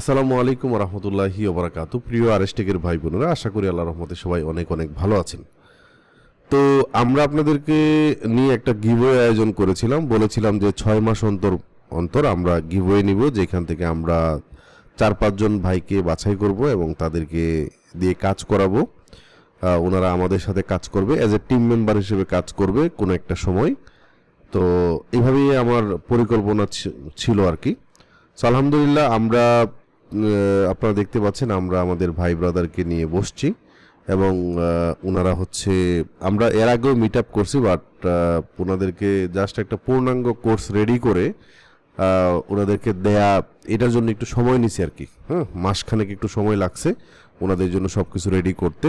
আসসালামু আলাইকুম রহমতুল্লাহি ওবরাকাতু। প্রিয় আরএসটেকের ভাই বোনেরা, আশা করি আল্লাহর রহমতে সবাই অনেক অনেক ভালো আছেন। তো আমরা আপনাদেরকে নিয়ে একটা গিভওয়ে আয়োজন করেছিলাম, বলেছিলাম যে 6 মাস অন্তর অন্তর আমরা গিভওয়ে নিব, যেখান থেকে আমরা 4-5 জন ভাইকে বাছাই করব এবং তাদেরকে দিয়ে কাজ করাবো। ওনারা আমাদের সাথে কাজ করবে, অ্যাজ এ টিম মেম্বার হিসেবে কাজ করবে কোনো একটা সময়। তো এইভাবেই আমার পরিকল্পনা ছিল আর কি। সো আলহামদুলিল্লাহ আমরা আপনারা দেখতে পাচ্ছেন আমরা আমাদের ভাই ব্রাদারকে নিয়ে বসছি এবং ওনারা হচ্ছে আমরা এর আগেও মিট আপ করছি, বাট ওনাদেরকে জাস্ট একটা পূর্ণাঙ্গ কোর্স রেডি করে ওনাদেরকে দেয়া, এটার জন্য একটু সময় নিছি আর কি। হ্যাঁ, মাসখানেক একটু সময় লাগছে ওনাদের জন্য সব কিছু রেডি করতে।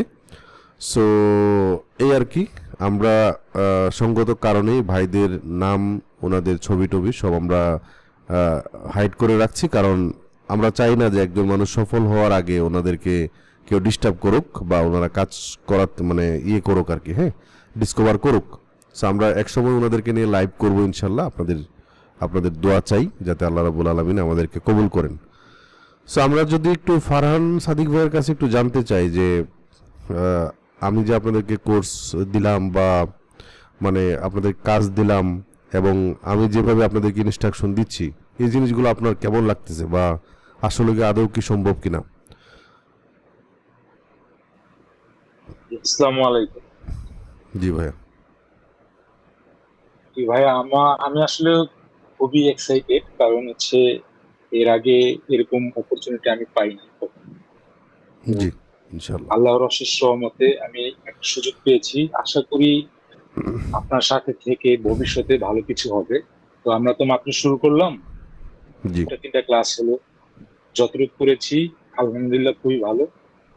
সো এই আর কি, আমরা সঙ্গত কারণেই ভাইদের নাম, ওনাদের ছবি টবি সব আমরা হাইড করে রাখছি, কারণ আমরা চাই না যে একজন মানুষ সফল হওয়ার আগে ওনাদেরকে কেউ ডিস্টার্ব করুক বা ওনারা কাজ করাতে মানে করুক আর কি, হ্যাঁ, ডিসকভার করুক। সো আমরা একসময় ওনাদেরকে নিয়ে লাইভ করবো ইনশাল্লাহ। আপনাদের দোয়া চাই যাতে আল্লাহ রাব্বুল আলামিন আমাদেরকে কবুল করেন। সো আমরা যদি একটু ফারহান সাদিক ভাইয়ের কাছে একটু জানতে চাই যে আমি যে আপনাদেরকে কোর্স দিলাম বা মানে আপনাদের কাজ দিলাম এবং আমি যেভাবে আপনাদেরকে ইনস্ট্রাকশন দিচ্ছি, এই জিনিসগুলো আপনার কেমন লাগতেছে বা আসলে কি আদৌ কি সম্ভব কিনা? আসসালামু আলাইকুম। জি ভাইয়া। জি ভাইয়া, আমি আসলে খুবই এক্সাইটেড, কারণ হচ্ছে এর আগে এরকম অপরচুনিটি আমি পাইনি কখনো। তো জি, ইনশাল্লাহ। আল্লাহর অশেষ রহমতে আমি একটা সুযোগ পেয়েছি। আশা করি আপনার সাথে থেকে ভবিষ্যতে ভালো কিছু হবে। তো আমরা তো মাত্র শুরু করলাম, জি, 2-3টা ক্লাস হলো, যতটুকু করেছি আলহামদুলিল্লাহ খুবই ভালো।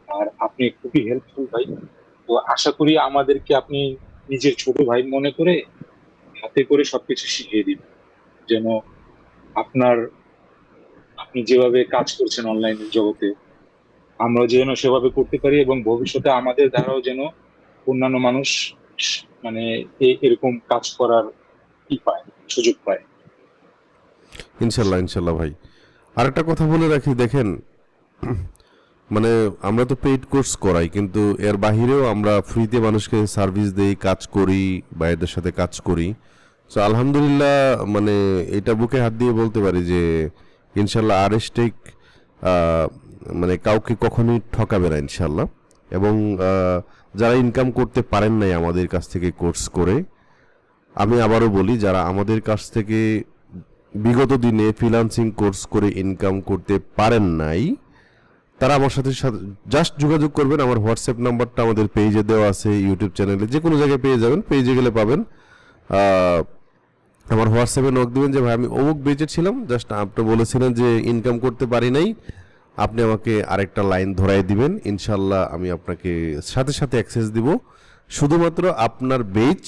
আর আপনি খুবই হেল্পফুল ভাই। তো আশা করি আমাদেরকে আপনি নিজের ছোট ভাই মনে করে হাতে করে সবকিছু শিখিয়ে দিবেন, যেন আপনার আপনি যেভাবে কাজ করছেন অনলাইনের জগতে আমরা যেন সেভাবে করতে পারি, এবং ভবিষ্যতে আমাদের দ্বারাও যেন অন্যান্য মানুষ মানে এরকম কাজ করার পায়, সুযোগ পায়। ইনশাল্লাহ ইনশাল্লাহ ভাই। আরেকটা কথা বলে রাখি, দেখেন, মানে আমরা তো পেইড কোর্স করাই, কিন্তু এর বাহিরেও আমরা ফ্রিতে মানুষকে সার্ভিস দেই, কাজ করি, ভাইদের সাথে কাজ করি। সো আলহামদুলিল্লাহ, মানে এটা বুকে হাত দিয়ে বলতে পারি যে ইনশাল্লাহ আরএসটেক মানে কাউকে কখনোই ঠকাবে না ইনশাল্লাহ। এবং যারা ইনকাম করতে পারেন নাই আমাদের কাছ থেকে কোর্স করে, আমি আবারও বলি, যারা আমাদের কাছ থেকে বিগত দিনে ফ্রিল্যান্সিং কোর্স করে ইনকাম করতে পারেন নাই, তারা আমার সাথে জাস্ট যোগাযোগ করবেন। আমার হোয়াটসঅ্যাপ নাম্বারটা আমাদের পেজে দেওয়া আছে, ইউটিউব চ্যানেলে যে কোনো জায়গায় পেয়ে যাবেন, পেজে গেলে পাবেন। আমার হোয়াটসঅ্যাপে নক দিবেন যে ভাই আমি অমুক বেজে ছিলাম, জাস্ট আপনি বলেছিলেন যে ইনকাম করতে পারি নাই, আপনি আমাকে আরেকটা লাইন ধরাই দিবেন, ইনশাল্লাহ আমি আপনাকে সাথে সাথে অ্যাক্সেস দিব। শুধুমাত্র আপনার বেজ,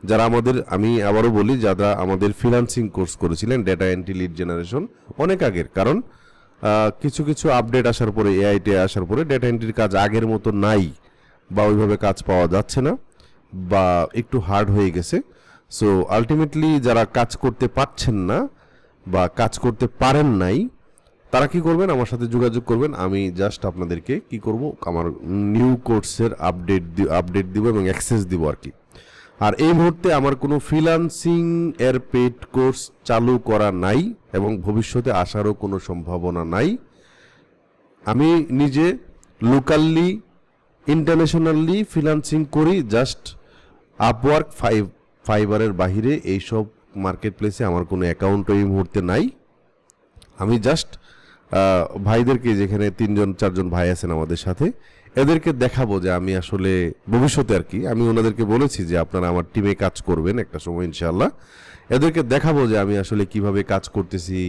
যারা আমাদের, আমি আবারও বলি, যারা আমাদের ফ্রিল্যান্সিং কোর্স করেছিলেন ডেটা এন্ট্রি লিড জেনারেশন অনেক আগের, কারণ কিছু কিছু আপডেট আসার পরে, এআইটি আসার পরে ডেটা এন্ট্রির কাজ আগের মতো নাই বা ওইভাবে কাজ পাওয়া যাচ্ছে না বা একটু হার্ড হয়ে গেছে। সো আলটিমেটলি যারা কাজ করতে পারছেন না বা কাজ করতে পারেন নাই, তারা কি করবেন, আমার সাথে যোগাযোগ করবেন। আমি জাস্ট আপনাদেরকে কি করব, আমার নিউ কোর্সের আপডেট দিব এবং অ্যাক্সেস দিব আর কি। আর এই মুহূর্তে আমার কোনো ফ্রিল্যান্সিং এর পেইড কোর্স চালু করা নাই এবং ভবিষ্যতে আসারও কোনো সম্ভাবনা নাই। আমি নিজে লোকালি, ইন্টারন্যাশনালি ফ্রিল্যান্সিং করি, জাস্ট আপওয়ার্ক, ফাইবারের বাহিরে এইসব মার্কেট প্লেসে আমার কোনো অ্যাকাউন্ট এই মুহূর্তে নাই। আমি জাস্ট ভাইদেরকে, যেখানে 3-4জন ভাই আছেন আমাদের সাথে, এদেরকে দেখাবো যে আমি আসলে ভবিষ্যতে আর কি, আমি ওনাদেরকে বলেছি যে আপনারা আমার টিমে কাজ করবেন একটা সময় ইনশাআল্লাহ। এদেরকে দেখাবো যে আমি আসলে কিভাবে কাজ করতেছি,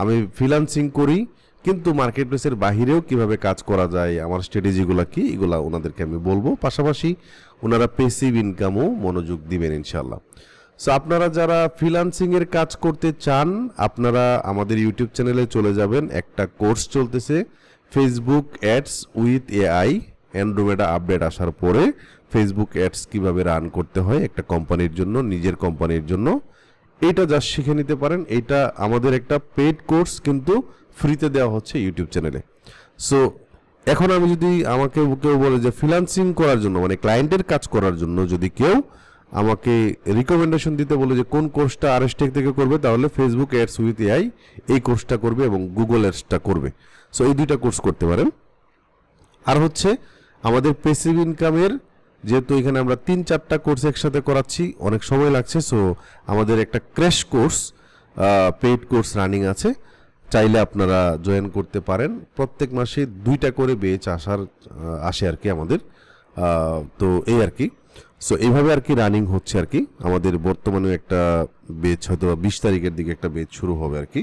আমি ফ্রিল্যান্সিং করি কিন্তু মার্কেট প্লেসের বাহিরেও কিভাবে কাজ করা যায়, আমার স্ট্র্যাটেজিগুলো কি, এগুলা ওনাদেরকে আমি বলবো। পাশাপাশি ওনারা পেসিভ ইনকামও মনোযোগ দিবেন ইনশাআল্লাহ। সো আপনারা যারা ফ্রিল্যান্সিং এর কাজ করতে চান, আপনারা আমাদের ইউটিউব চ্যানেলে চলে যাবেন। একটা কোর্স চলতেছে, Facebook ads with AI, Andromeda update আসার পরে ফেসবুক অ্যাডস কিভাবে রান করতে হয় একটা কোম্পানির জন্য, নিজের কোম্পানির জন্য, এটা জাস্ট শিখে নিতে পারেন। এটা আমাদের একটা পেইড কোর্স, কিন্তু ফ্রিতে দেওয়া হচ্ছে ইউটিউব চ্যানেলে। সো এখন আমি যদি আমাকে কেউ বলে যে ফ্রিল্যান্সিং করার জন্য মানে ক্লায়েন্টের কাজ করার জন্য যদি কেউ আমাকে রিকমেন্ডেশন দিতে বলে যে কোন কোর্সটা আরএসটেক থেকে করবে, তাহলে ফেসবুক অ্যাডস উইথ এআই এই কোর্সটা করবে এবং গুগল অ্যাডসটা করবে। সো এই দুইটা কোর্স করতে পারেন। আর হচ্ছে আমাদের প্যাসিভ ইনকামের, যেহেতু এখানে আমরা 3-4টা কোর্স একসাথে করাচ্ছি, অনেক সময় লাগছে, সো আমাদের একটা crash course paid course running আছে, চাইলে আপনারা জয়েন করতে পারেন। প্রত্যেক মাসে 2টা করে বেচ আসে আর কি আমাদের। তো এই আর কি, সো এইভাবে আর কি রানিং হচ্ছে আর কি। আমাদের বর্তমানে একটা বেচ হয়তো 20 তারিখের দিকে একটা বেচ শুরু হবে আর কি।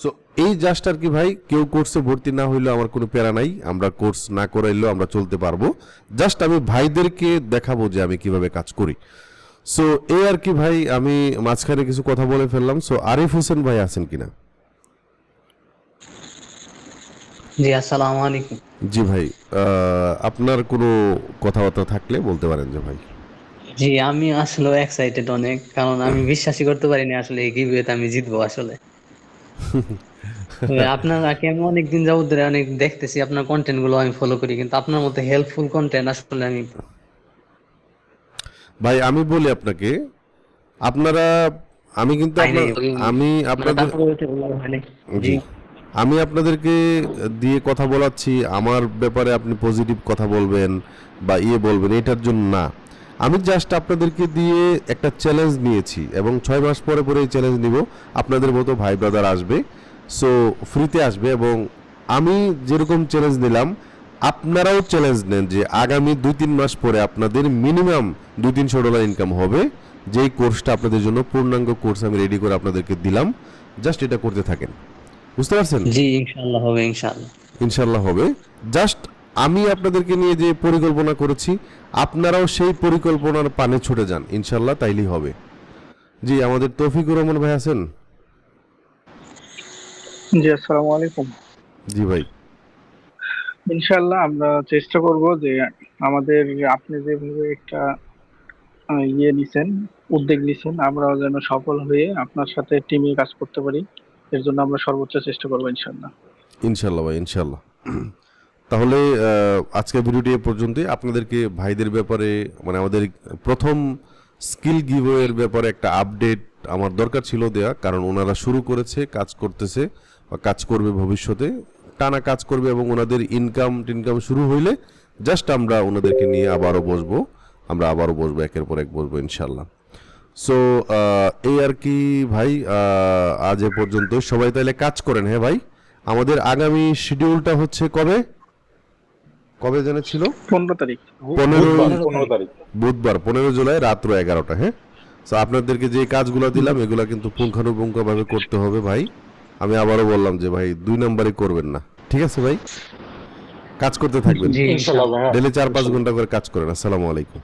সো এই জাস্ট আর কি ভাই, কেউ কোর্সে ভর্তি না হইলেও আমার কোনো প্যারা নাই, আমরা কোর্স না করাইলেও আমরা চলতে পারবো। জাস্ট আমি ভাইদেরকে দেখাবো যে আমি কিভাবে কাজ করি। সো এই আর কি ভাই, আমি মাঝখানে কিছু কথা বলে ফেললাম। সো আরিফ হোসেন ভাই আছেন কিনা? জি, আসসালামু আলাইকুম। জি ভাই, আপনার কোনো কথাবার্তা থাকলে বলতে পারেন যে ভাই। জি, আমি আসলে এক্সাইটেড অনেক, কারণ আমি বিশ্বাসই করতে পারিনি আসলে এই গিভওয়েতে আমি জিতবো আসলে। আপনাকে আমি অনেকদিন যাবত ধরে অনেক দেখতেছি, আপনার কন্টেন্ট গুলো আমি ফলো করি, কিন্তু আপনার মতো হেল্পফুল কন্টেন্ট আসলে আমি ভাই আমি বলি আপনাকে, আপনারা, আমি কিন্তু পাই নাই। আমি মানে আপনাদের, তারপরে হয়নি। জি, জি, আমি আপনাদেরকে দিয়ে কথা বলাচ্ছি আমার ব্যাপারে, আপনি পজিটিভ কথা বলবেন বা বলবেন এটার জন্য না। আমি জাস্ট আপনাদেরকে দিয়ে একটা চ্যালেঞ্জ নিয়েছি এবং 6 মাস পরে পরে এই চ্যালেঞ্জ নিব। আপনাদের মতো ভাই ব্রাদার আসবে, সো ফ্রিতে আসবে, এবং আমি যেরকম চ্যালেঞ্জ নিলাম আপনারাও চ্যালেঞ্জ নেন যে আগামী 2-3 মাস পরে আপনাদের মিনিমাম $200-300 ইনকাম হবে। যেই কোর্সটা আপনাদের জন্য পূর্ণাঙ্গ কোর্স আমি রেডি করে আপনাদেরকে দিলাম, জাস্ট এটা করতে থাকেন। বুঝতে পারছেন? জি, ইনশাআল্লাহ হবে, ইনশাআল্লাহ। ইনশাল্লাহ হবে। জাস্ট আমি আপনাদেরকে নিয়ে যে পরিকল্পনা করেছি, আপনারাও সেই পরিকল্পনার পানে ছুটে যান, ইনশাল্লাহ তাইলেই হবে। জি, আমাদের তৌফিকুর রহমান ভাই আছেন? জি, আসসালামু আলাইকুম। জি ভাই। ইনশাআল্লাহ আমরা চেষ্টা করব যে আমাদের আপনি যেভাবে একটা নিছেন, উদ্যোগ নিছেন, আমরাও যেন সফল হয়ে আপনার সাথে টিমে কাজ করতে পারি। এর জন্য আমরা সর্বোচ্চ চেষ্টা করবো ইনশাআল্লাহ। ইনশাল্লাহ ভাই, ইনশাল্লাহ। তাহলে আজকের ভিডিওটি এ পর্যন্তই। আপনাদেরকে ভাইদের ব্যাপারে মানে আমাদের প্রথম স্কিল গিভওয়ের ব্যাপারে একটা আপডেট আমার দরকার ছিল দেয়া, কারণ ওনারা শুরু করেছে, কাজ করতেছে বা কাজ করবে ভবিষ্যতে, টানা কাজ করবে, এবং ওনাদের ইনকাম শুরু হইলে জাস্ট আমরা ওনাদেরকে নিয়ে আবারও বসবো, একের পর এক বসবো ইনশাল্লাহ। সো এই আর কি ভাই, আজ এ পর্যন্ত। সবাই তাহলে কাজ করেন, হ্যাঁ ভাই। আমাদের আগামী শিডিউলটা হচ্ছে কবে কবে জানা ছিল? 15 তারিখ। 15 তারিখ বুধবার 15 জুলাই রাত্র 11টা। হ্যাঁ, তো আপনাদেরকে যে কাজগুলো দিলাম এগুলা কিন্তু পুঙ্খানুপুঙ্খভাবে করতে হবে ভাই। আমি আবারও বললাম যে ভাই 2 নম্বরে করবেন না, ঠিক আছে ভাই? কাজ করতে থাকবেন, জি, ইনশাআল্লাহ ভাইয়া। ডেলি 4-5 ঘন্টা করে কাজ করেন। আসসালামু আলাইকুম।